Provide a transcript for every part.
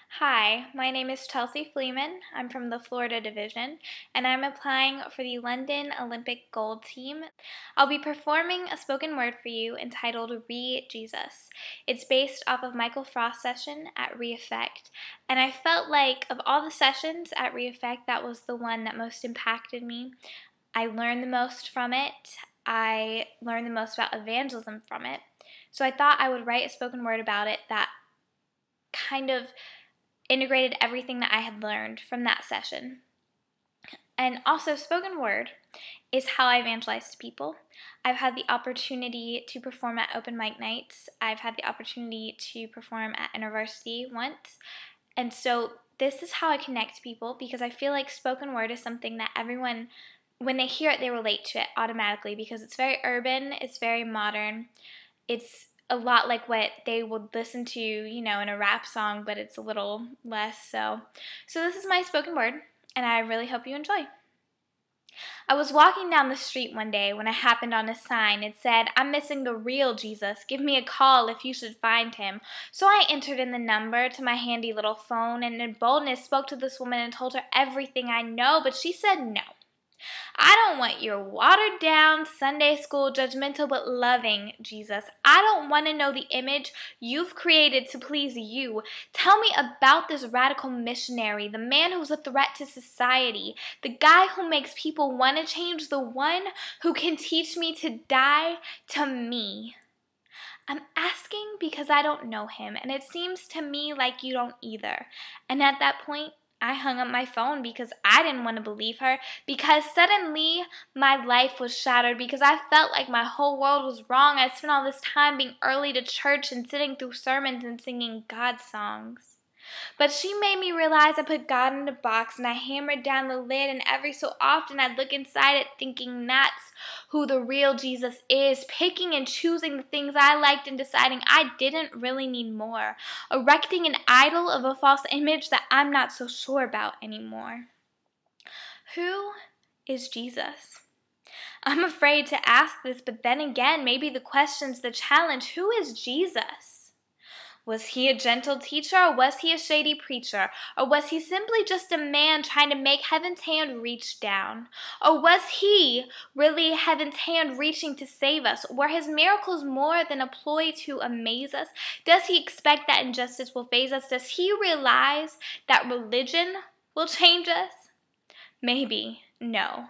Hi, my name is Chelsea Fleeman. I'm from the Florida Division, and I'm applying for the London Olympic Gold Team. I'll be performing a spoken word for you entitled Re-Jesus. It's based off of Michael Frost's session at Re-Effect, and I felt like of all the sessions at Re-Effect, that was the one that most impacted me. I learned the most from it. I learned the most about evangelism from it. So I thought I would write a spoken word about it that kind of integrated everything that I had learned from that session. And also, spoken word is how I evangelize to people. I've had the opportunity to perform at open mic nights. I've had the opportunity to perform at university once. And so this is how I connect to people, because I feel like spoken word is something that everyone, when they hear it, they relate to it automatically, because it's very urban, it's very modern, it's a lot like what they would listen to, in a rap song, but it's a little less so. So this is my spoken word, and I really hope you enjoy. I was walking down the street one day when I happened on a sign. It said, "I'm missing the real Jesus. Give me a call if you should find him." So I entered in the number to my handy little phone, and in boldness spoke to this woman and told her everything I know, but she said no. "I don't want your watered down, Sunday school, judgmental but loving Jesus. I don't want to know the image you've created to please you. Tell me about this radical missionary, the man who's a threat to society, the guy who makes people want to change, the one who can teach me to die to me." I'm asking because I don't know him, and it seems to me like you don't either. And at that point, I hung up my phone because I didn't want to believe her, because suddenly my life was shattered, because I felt like my whole world was wrong. I spent all this time being early to church and sitting through sermons and singing God songs. But she made me realize I put God in a box, and I hammered down the lid, and every so often I'd look inside it thinking that's who the real Jesus is, picking and choosing the things I liked and deciding I didn't really need more, erecting an idol of a false image that I'm not so sure about anymore. Who is Jesus? I'm afraid to ask this, but then again, maybe the question's the challenge. Who is Jesus? Was he a gentle teacher, or was he a shady preacher? Or was he simply just a man trying to make heaven's hand reach down? Or was he really heaven's hand reaching to save us? Were his miracles more than a ploy to amaze us? Does he expect that injustice will faze us? Does he realize that religion will change us? Maybe no,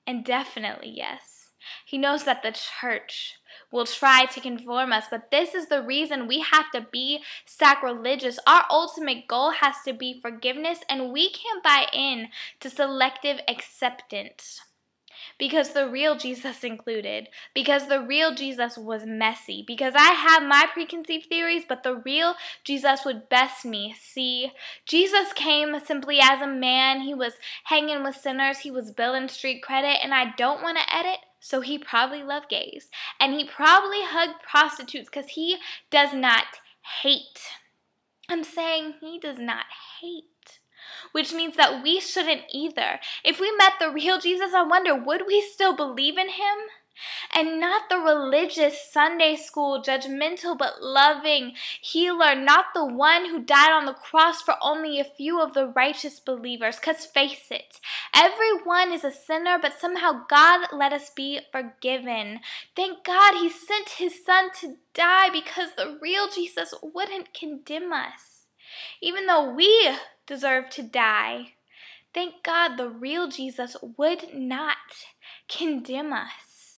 and definitely yes. He knows that the church will try to conform us, but this is the reason we have to be sacrilegious. Our ultimate goal has to be forgiveness, and we can't buy in to selective acceptance, because the real Jesus included, because the real Jesus was messy, because I have my preconceived theories, but the real Jesus would best me. See, Jesus came simply as a man. He was hanging with sinners. He was building street credit, and I don't want to edit, so he probably loved gays, and he probably hugged prostitutes, because he does not hate. I'm saying he does not hate, which means that we shouldn't either. If we met the real Jesus, I wonder, would we still believe in him? And not the religious Sunday school, judgmental but loving healer, not the one who died on the cross for only a few of the righteous believers. Because face it, everyone is a sinner, but somehow God let us be forgiven. Thank God he sent his son to die, because the real Jesus wouldn't condemn us, even though we deserve to die. Thank God the real Jesus would not condemn us.